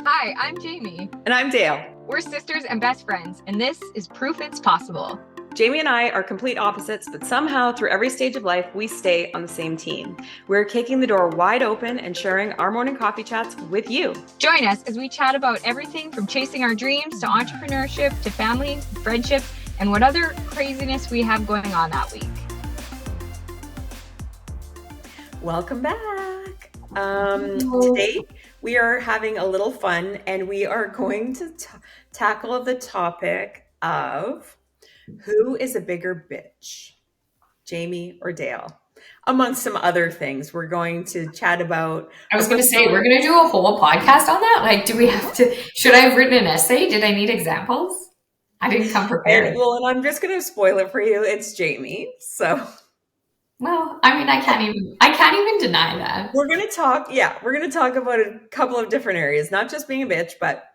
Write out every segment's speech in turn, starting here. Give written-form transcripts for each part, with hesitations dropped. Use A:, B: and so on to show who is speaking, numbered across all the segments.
A: Hi, I'm Jamie.
B: And I'm Dayle.
A: We're sisters and best friends, and this is Proof It's Possible.
B: Jamie and I are complete opposites, but somehow through every stage of life, we stay on the same team. We're kicking the door wide open and sharing our morning coffee chats with you.
A: Join us as we chat about everything from chasing our dreams to entrepreneurship to family, friendship, and what other craziness we have going on that week.
B: Welcome back. Today, we are having a little fun, and we are going to tackle the topic of who is a bigger bitch, Jamie or Dayle? Amongst some other things, we're going to chat about.
C: I was going to say, we're going to do a whole podcast on that. Like, do we have to? Should I have written an essay? Did I need examples? I didn't come prepared.
B: And I'm just going to spoil it for you. It's Jamie. So.
C: Well, I mean, I can't even deny that.
B: We're going to talk about a couple of different areas, not just being a bitch, but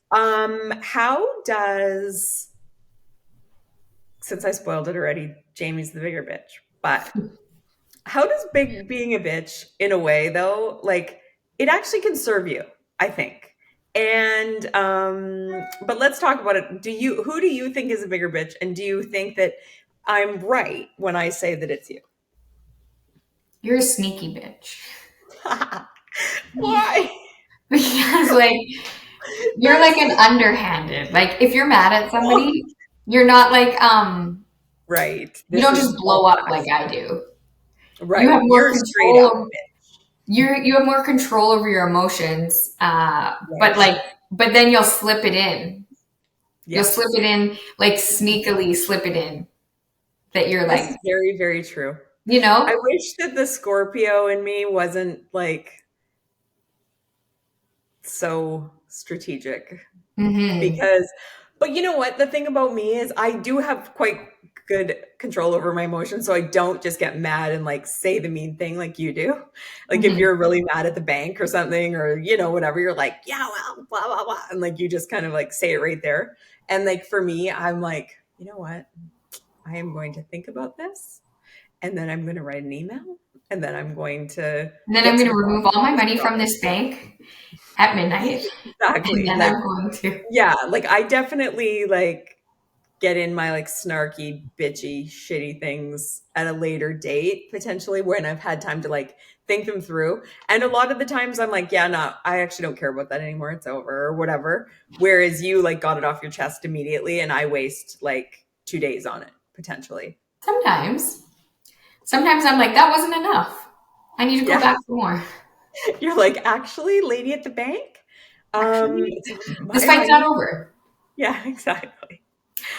B: how does, since I spoiled it already, Jamie's the bigger bitch, but how does being a bitch in a way though, like it actually can serve you, I think. And, but let's talk about it. Who do you think is a bigger bitch? And do you think that I'm right when I say that it's you?
C: You're a sneaky bitch.
B: Why?
C: Because like you're like an underhanded. Like if you're mad at somebody, you're not like
B: right.
C: You don't just blow up like I do.
B: Right.
C: You have more control. You have more control over your emotions. Right. But then you'll slip it in. Yes. You'll slip it in, like sneakily slip it in. That you're like
B: That's very, very true.
C: You know,
B: I wish that the Scorpio in me wasn't like so strategic but you know what? The thing about me is I do have quite good control over my emotions. So I don't just get mad and like say the mean thing like you do. Like if you're really mad at the bank or something, or, you know, whatever, you're like, yeah, well, blah, blah, blah. And like, you just kind of like say it right there. And like, for me, I'm like, you know what? I am going to think about this. And then I'm going to write an email, and then I'm going to.
C: And then I'm going to remove all my money from this bank at midnight.
B: Exactly.
C: And then I'm going to.
B: Yeah, like I definitely like get in my like snarky, bitchy, shitty things at a later date, potentially when I've had time to like think them through. And a lot of the times I'm like, yeah, no, I actually don't care about that anymore. It's over or whatever. Whereas you like got it off your chest immediately, and I waste like 2 days on it potentially.
C: Sometimes I'm like, that wasn't enough. I need to go back for more.
B: You're like, actually, lady at the bank,
C: this fight's not over.
B: Yeah, exactly.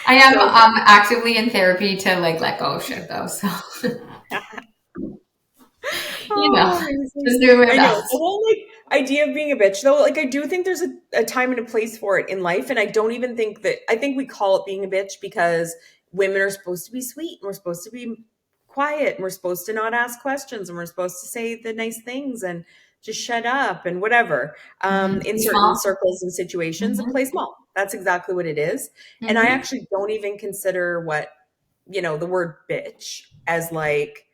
C: I am actively in therapy to like let go of shit though. So you know, just doing my best.
B: The whole like idea of being a bitch though, like I do think there's a time and a place for it in life, and I don't even think that. I think we call it being a bitch because women are supposed to be sweet, and we're supposed to be quiet, and we're supposed to not ask questions, and we're supposed to say the nice things and just shut up and whatever. In certain circles and situations, and play small. That's exactly what it is. And I actually don't even consider the word bitch as like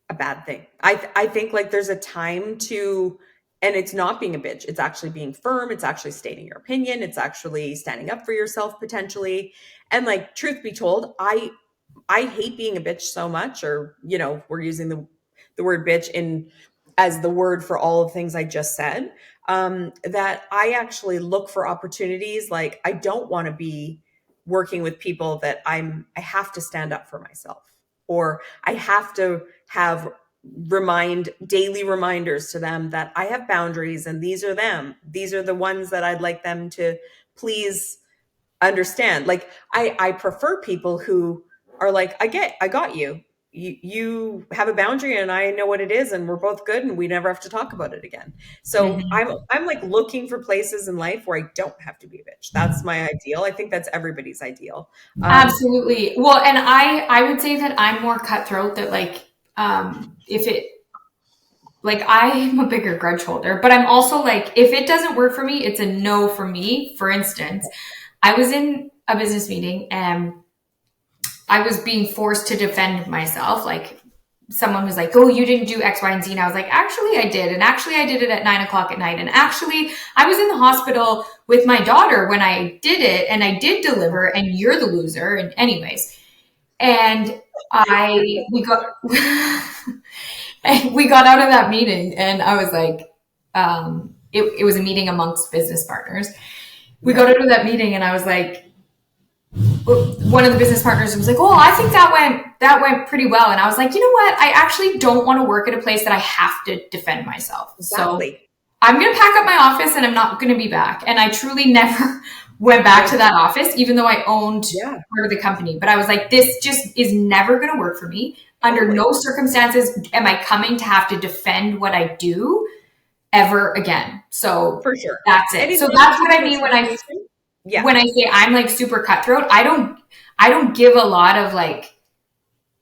B: a bad thing. I think like there's a time to, and it's not being a bitch. It's actually being firm. It's actually stating your opinion. It's actually standing up for yourself potentially. And like, truth be told, I hate being a bitch so much, or, you know, we're using the word bitch as the word for all of things I just said, that I actually look for opportunities. Like I don't want to be working with people that I have to stand up for myself, or I have to have daily reminders to them that I have boundaries, and these are them. These are the ones that I'd like them to please understand. Like I prefer people who are like, I got you. You have a boundary, and I know what it is, and we're both good, and we never have to talk about it again. So I'm like looking for places in life where I don't have to be a bitch. That's my ideal. I think that's everybody's ideal.
C: Absolutely. Well, and I would say that I'm more cutthroat, that like, I'm a bigger grudge holder, but I'm also like, if it doesn't work for me, it's a no for me. For instance, I was in a business meeting and I was being forced to defend myself, like someone was like, oh, you didn't do X, Y, and Z. And I was like, actually, I did. And actually, I did it at 9:00 at night. And actually, I was in the hospital with my daughter when I did it, and I did deliver, and you're the loser. And anyways, and we got, we got out of that meeting, and I was like, it was a meeting amongst business partners. We got out of that meeting, and I was like, one of the business partners was like, oh, I think that went pretty well. And I was like, you know what? I actually don't want to work at a place that I have to defend myself. Exactly. So I'm going to pack up my office and I'm not going to be back. And I truly never went back to that office, even though I owned part of the company. But I was like, this just is never going to work for me. Under no circumstances am I coming to have to defend what I do ever again. So
B: for sure.
C: That's it. So that's what I mean when I say I'm like super cutthroat. I don't give a lot of like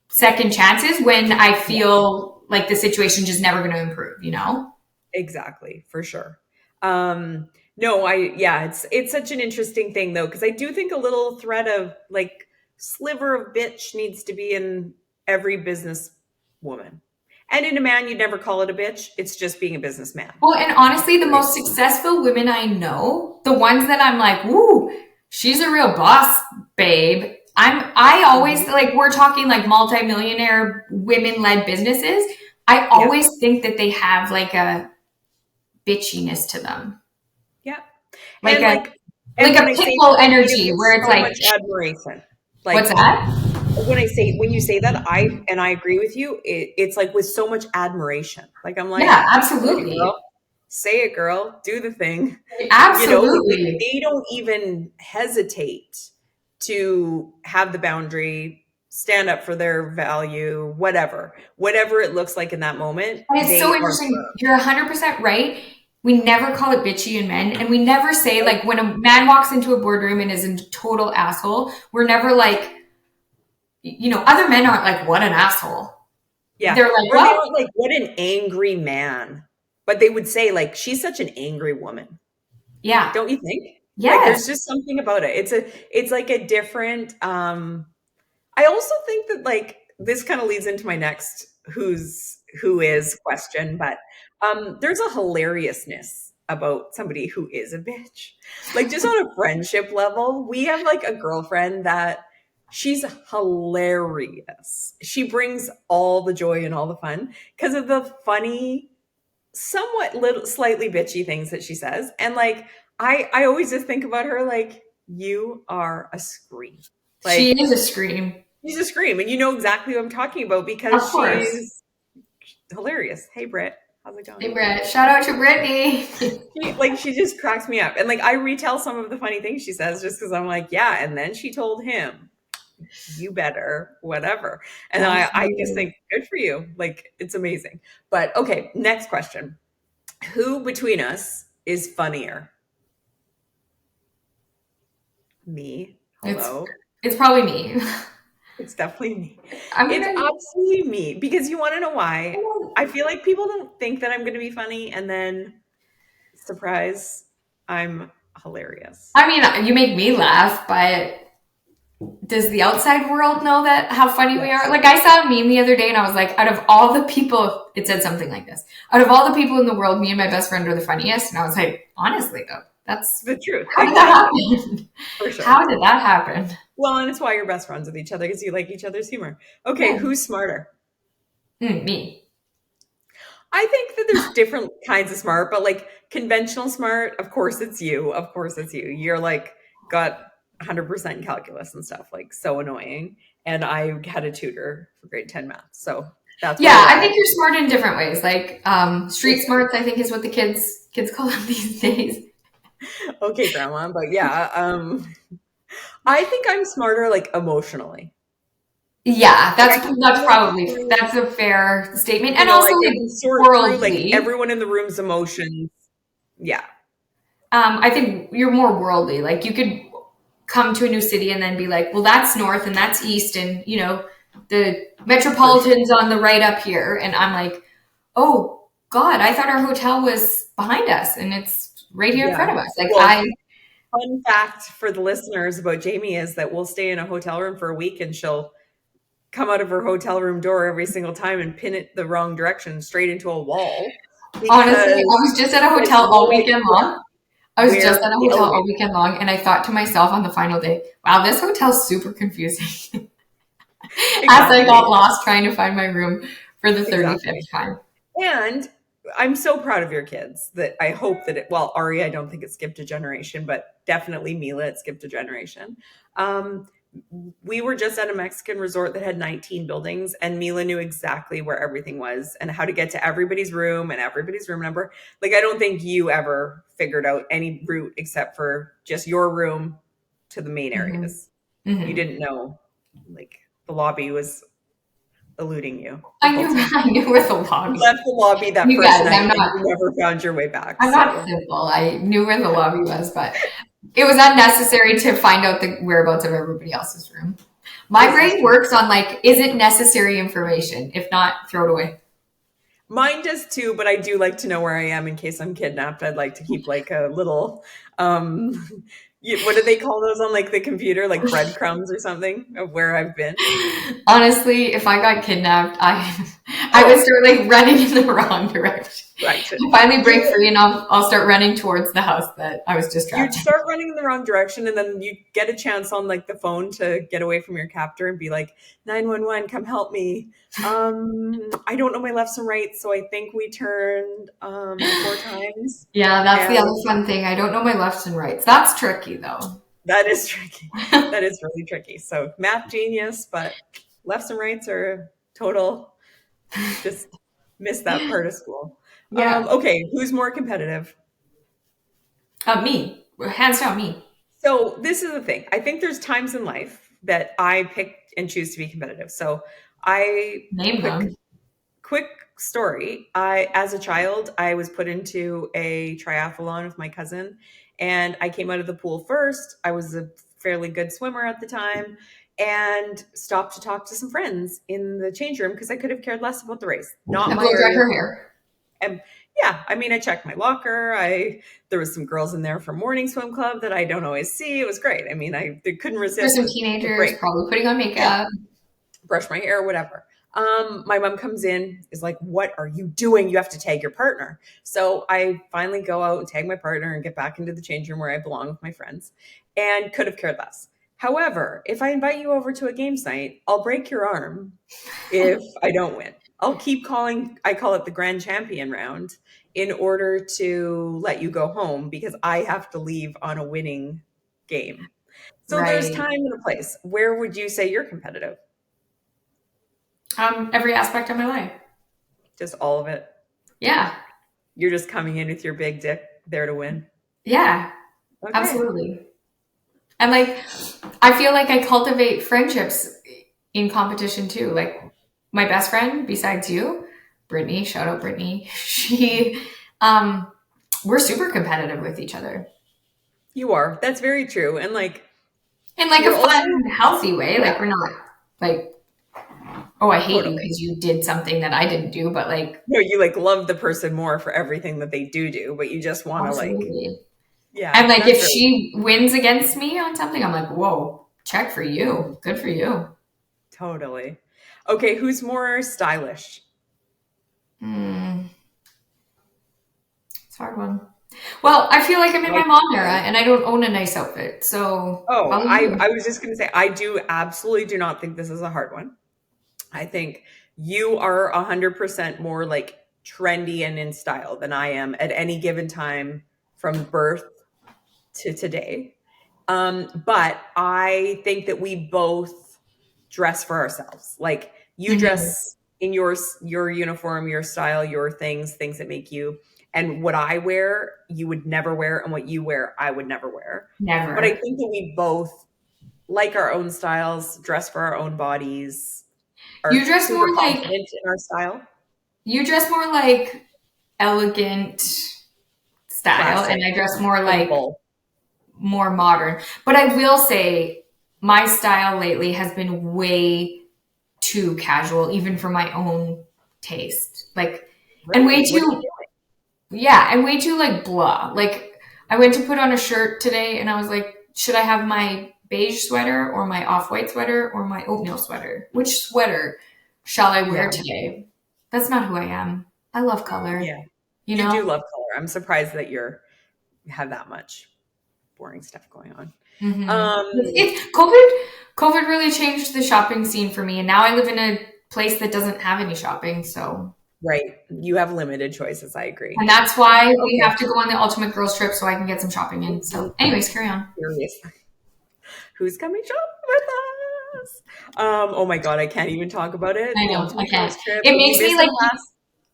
C: second chances when I feel like the situation just never going to improve, you know?
B: Exactly, for sure. It's such an interesting thing though, because I do think a little thread of like sliver of bitch needs to be in every business woman. And in a man, you'd never call it a bitch. It's just being a businessman.
C: Well, and honestly, the most successful women I know, the ones that I'm like, woo, she's a real boss, babe. I always like, we're talking like multimillionaire women-led businesses. I always think that they have like a bitchiness to them.
B: Yeah.
C: Like a pitbull energy where it's
B: so
C: like
B: much admiration. Like,
C: what's that?
B: When you say that, I agree with you. It's like with so much admiration. Like I'm like,
C: yeah, absolutely.
B: Say it, girl. Do the thing.
C: Absolutely.
B: You know, like they don't even hesitate to have the boundary, stand up for their value, whatever it looks like in that moment.
C: And it's so interesting. You're 100% right. We never call it bitchy in men, and we never say like when a man walks into a boardroom and is a total asshole, we're never like, you know, other men aren't like, what an asshole.
B: Yeah.
C: They're like,
B: or they aren't like, what an angry man. But they would say like, she's such an angry woman.
C: Yeah.
B: Don't you think?
C: Yeah.
B: Like, there's just something about it. It's like a different, I also think that like, this kind of leads into my next who is question, but there's a hilariousness about somebody who is a bitch. Like just on a friendship level, we have like a girlfriend that she's hilarious. She brings all the joy and all the fun because of the funny, somewhat slightly bitchy things that she says. And like, I always just think about her like, you are a scream. Like,
C: she is a scream.
B: She's a scream. And you know exactly what I'm talking about because she's hilarious. Hey, Britt. How's it going?
C: Hey, Britt. Shout out to Brittany.
B: She just cracks me up. And like, I retell some of the funny things she says just because I'm like, yeah. And then she told him, you better, whatever. And I just think, good for you. Like, it's amazing. But okay, next question. Who between us is funnier? Me. Hello.
C: It's probably me.
B: It's definitely me. It's absolutely me. Because you want to know why? I feel like people don't think that I'm going to be funny. And then, surprise, I'm hilarious.
C: I mean, you make me laugh, but does the outside world know that how funny we are? Like I saw a meme the other day and I was like, out of all the people, it said something like this. Out of all the people in the world, me and my best friend are the funniest. And I was like, honestly though, that's
B: the truth.
C: How did that happen?
B: For sure.
C: How did that happen?
B: Well, and it's why you're best friends with each other because you like each other's humor. Okay, who's smarter?
C: Me.
B: I think that there's different kinds of smart, but like conventional smart, of course it's you. Of course it's you. You're like got 100% calculus and stuff, like so annoying. And I had a tutor for grade 10 math. So that's
C: I think you're smart in different ways. Like street smarts, I think is what the kids call them these days.
B: Okay, grandma. But yeah, I think I'm smarter like emotionally.
C: Yeah, that's a fair statement. And also
B: like,
C: worldly.
B: Like everyone in the room's emotions. Yeah.
C: I think you're more worldly. Like you could come to a new city and then be like, well, that's north and that's east. And, you know, the Metropolitan's on the right up here. And I'm like, oh God, I thought our hotel was behind us and it's right here in front of us. Like
B: fun fact for the listeners about Jamie is that we'll stay in a hotel room for a week and she'll come out of her hotel room door every single time and pin it the wrong direction straight into a wall.
C: Honestly, I was just at a hotel all weekend long. And I thought to myself on the final day, wow, this hotel's super confusing. As I got lost trying to find my room for the 35th time.
B: And I'm so proud of your kids that I hope that Ari, I don't think it skipped a generation, but definitely Mila, it skipped a generation. We were just at a Mexican resort that had 19 buildings, and Mila knew exactly where everything was and how to get to everybody's room and everybody's room number. Like, I don't think you ever figured out any route except for just your room to the main areas. You didn't know, like, the lobby was eluding you.
C: I knew where the lobby.
B: You left the lobby that first night and you never found your way back.
C: I'm not simple. I knew where the lobby was, but it was unnecessary to find out the whereabouts of everybody else's room. My brain works on like, is it necessary information? If not, throw it away.
B: Mine does too, but I do like to know where I am in case I'm kidnapped. I'd like to keep like a little, what do they call those on like the computer? Like breadcrumbs or something of where I've been.
C: Honestly, if I got kidnapped, I would start like running in the wrong direction. Right. Finally break free and I'll start running towards the house that I was just trapped.
B: You'd start running in the wrong direction and then you get a chance on like the phone to get away from your captor and be like, 911, come help me. I don't know my lefts and rights, so I think we turned 4 times.
C: Yeah, that's the other fun thing. I don't know my lefts and rights. That's tricky though.
B: That is tricky. That is really tricky. So math genius, but lefts and rights are total, just missed that part of school. Yeah. Okay, who's more competitive?
C: Me. Hands down, me.
B: So this is the thing. I think there's times in life that I pick and choose to be competitive. So quick story. As a child, I was put into a triathlon with my cousin, and I came out of the pool first. I was a fairly good swimmer at the time, and stopped to talk to some friends in the change room because I could have cared less about the race. Not my area. Her hair. And yeah, I mean, I checked my locker. There was some girls in there from morning swim club that I don't always see. It was great. I mean, I couldn't resist.
C: There's some teenagers probably putting on makeup,
B: brush my hair, whatever. My mom comes in, is like, what are you doing? You have to tag your partner. So I finally go out and tag my partner and get back into the change room where I belong with my friends, and could have cared less. However, if I invite you over to a games night, I'll break your arm if I don't win. I'll keep calling, I call it the grand champion round, in order to let you go home because I have to leave on a winning game. So there's time and a place. Where would you say you're competitive?
C: Every aspect of my life.
B: Just all of it?
C: Yeah.
B: You're just coming in with your big dick there to win?
C: Yeah, absolutely. And like, I feel like I cultivate friendships in competition too. Like my best friend besides you, Brittany, shout out Brittany. We're super competitive with each other.
B: You are. That's very true. And like,
C: in like a fun, healthy way. Yeah. Like we're not like, oh, I hate you because you did something that I didn't do, but like,
B: no, you like love the person more for everything that they do, but you just want to like,
C: yeah. And like, if she wins against me on something, I'm like, whoa, check for you. Good for you.
B: Totally. Okay. Who's more stylish?
C: It's a hard one. Well, I feel like I'm in my mom era and I don't own a nice outfit. So,
B: I was just going to say, I absolutely do not think this is a hard one. I think you are 100% more like trendy and in style than I am at any given time from birth to today. But I think that we both dress for ourselves. Like you dress in your uniform, your style, your things that make you. And what I wear, you would never wear. And what you wear, I would never wear.
C: Never.
B: But I think that we both like our own styles, dress for our own bodies.
C: You dress more like
B: in our style.
C: You dress more like elegant style, and I dress more like more modern. But I will say my style lately has been way too casual, even for my own taste. Like, really? And way too, and way too like blah. Like, I went to put on a shirt today, and I was like, should I have my beige sweater or my off-white sweater or my oatmeal sweater? Which sweater shall I wear today? That's not who I am. I love color.
B: Yeah.
C: You
B: You
C: know?
B: do love color. I'm surprised that you have that much boring stuff going on.
C: It's COVID really changed the shopping scene for me, and now I live in a place that doesn't have any shopping, so.
B: Right. You have limited choices. I agree.
C: And that's why we have to go on the ultimate girls trip so I can get some shopping in. So anyways, carry on.
B: Seriously. Who's coming shopping with us? Oh my God, I can't even talk about it.
C: I
B: The
C: know,
B: ultimate
C: I can't.
B: girls trip.
C: It makes me like,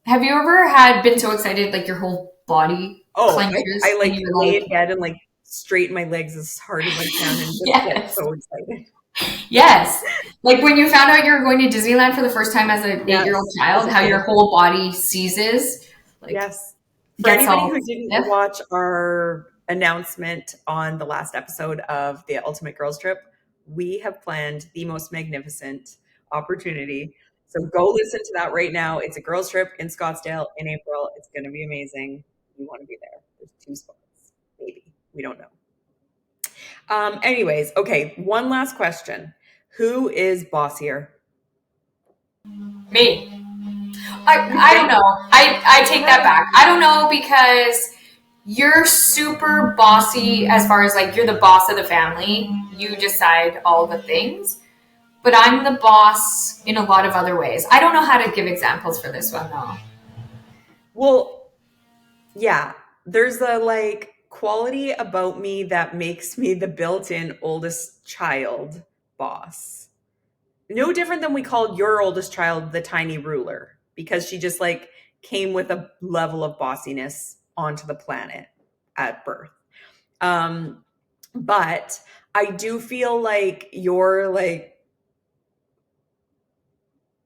C: have you ever been so excited like your whole body clenches?
B: I like lay in bed and like straighten my legs as hard as I can and just get so excited.
C: Yes. Like when you found out you were going to Disneyland for the first time as an 8-year-old child, how your whole body seizes. Like,
B: yes. For anybody who didn't watch our announcement on the last episode of the Ultimate Girls Trip, we have planned the most magnificent opportunity. So go listen to that right now. It's a girls trip in Scottsdale in April. It's going to be amazing. You want to be there. There's 2 spots. Maybe. We don't know. Anyways, okay. One last question. Who is bossier?
C: Me. I don't know. I take that back. I don't know because you're super bossy as far as like you're the boss of the family. You decide all the things. But I'm the boss in a lot of other ways. I don't know how to give examples for this one though.
B: Well, yeah. There's a like quality about me that makes me the built-in oldest child boss. No different than we called your oldest child the tiny ruler, because she just like came with a level of bossiness onto the planet at birth. But I do feel like you're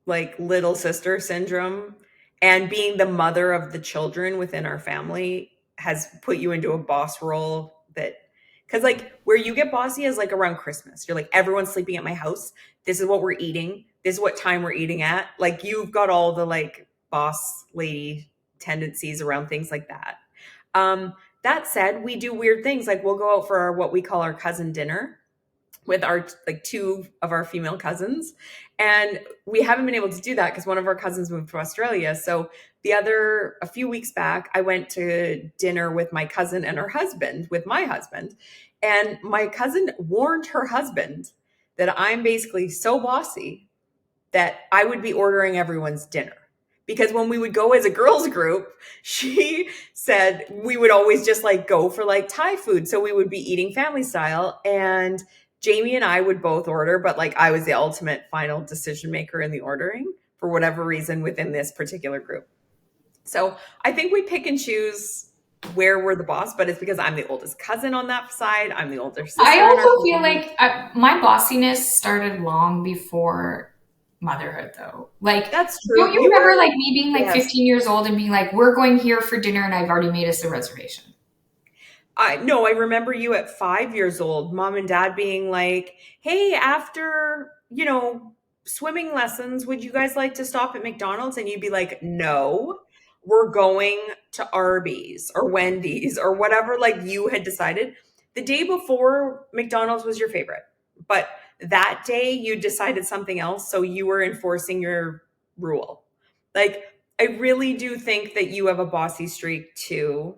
B: like little sister syndrome, and being the mother of the children within our family has put you into a boss role because like where you get bossy is like around Christmas. You're like, everyone's sleeping at my house. This is what we're eating. This is what time we're eating at. Like you've got all the like boss lady tendencies around things like that. That said, we do weird things. Like we'll go out for what we call our cousin dinner with our like 2 of our female cousins. And we haven't been able to do that because one of our cousins moved to Australia. So a few weeks back, I went to dinner with my cousin and her husband, with my husband. And my cousin warned her husband that I'm basically so bossy that I would be ordering everyone's dinner. Because when we would go as a girls group, she said we would always just like go for like Thai food. So we would be eating family style, and Jamie and I would both order, but like I was the ultimate final decision maker in the ordering for whatever reason within this particular group. So I think we pick and choose where we're the boss, but it's because I'm the oldest cousin on that side. I'm the older sister.
C: I also feel like my bossiness started long before motherhood though. Like
B: that's true.
C: Don't you remember like me being like 15 years old and being like, we're going here for dinner and I've already made us a reservation?
B: I remember you at 5 years old, mom and dad being like, hey, after, swimming lessons, would you guys like to stop at McDonald's? And you'd be like, no, we're going to Arby's or Wendy's or whatever, like you had decided. The day before, McDonald's was your favorite, but that day you decided something else. So you were enforcing your rule. Like, I really do think that you have a bossy streak too.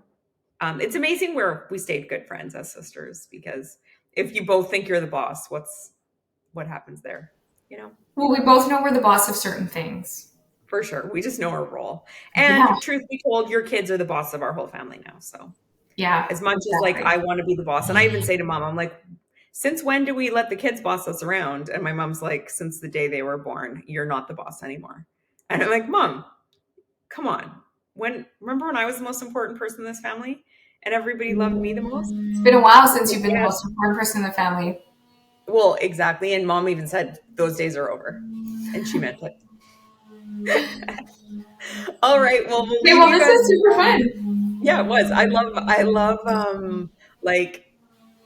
B: It's amazing where we stayed good friends as sisters, because if you both think you're the boss, what happens there?
C: Well, we both know we're the boss of certain things.
B: For sure. We just know our role. And truth be told, your kids are the boss of our whole family now. So
C: yeah,
B: as much as like I want to be the boss. And I even say to mom, I'm like, since when do we let the kids boss us around? And my mom's like, since the day they were born, you're not the boss anymore. And I'm like, Mom, come on. Remember when I was the most important person in this family and everybody loved me the most?
C: It's been a while since you've been the most important person in the family.
B: Well, exactly. And mom even said those days are over, and she meant it. All right. Well,
C: this is super fun.
B: Yeah, it was. I love like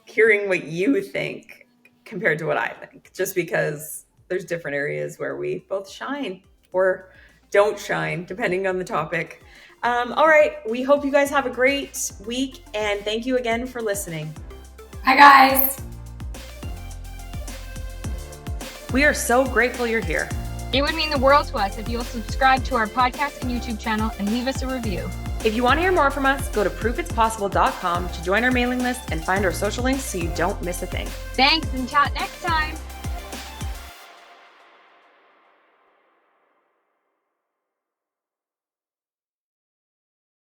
B: hearing what you think compared to what I think, just because there's different areas where we both shine or don't shine, depending on the topic. All right. We hope you guys have a great week, and thank you again for listening.
C: Hi, guys.
B: We are so grateful you're here.
A: It would mean the world to us if you'll subscribe to our podcast and YouTube channel and leave us a review.
B: If you want to hear more from us, go to proofitspossible.com to join our mailing list and find our social links so you don't miss a thing.
A: Thanks, and chat next time.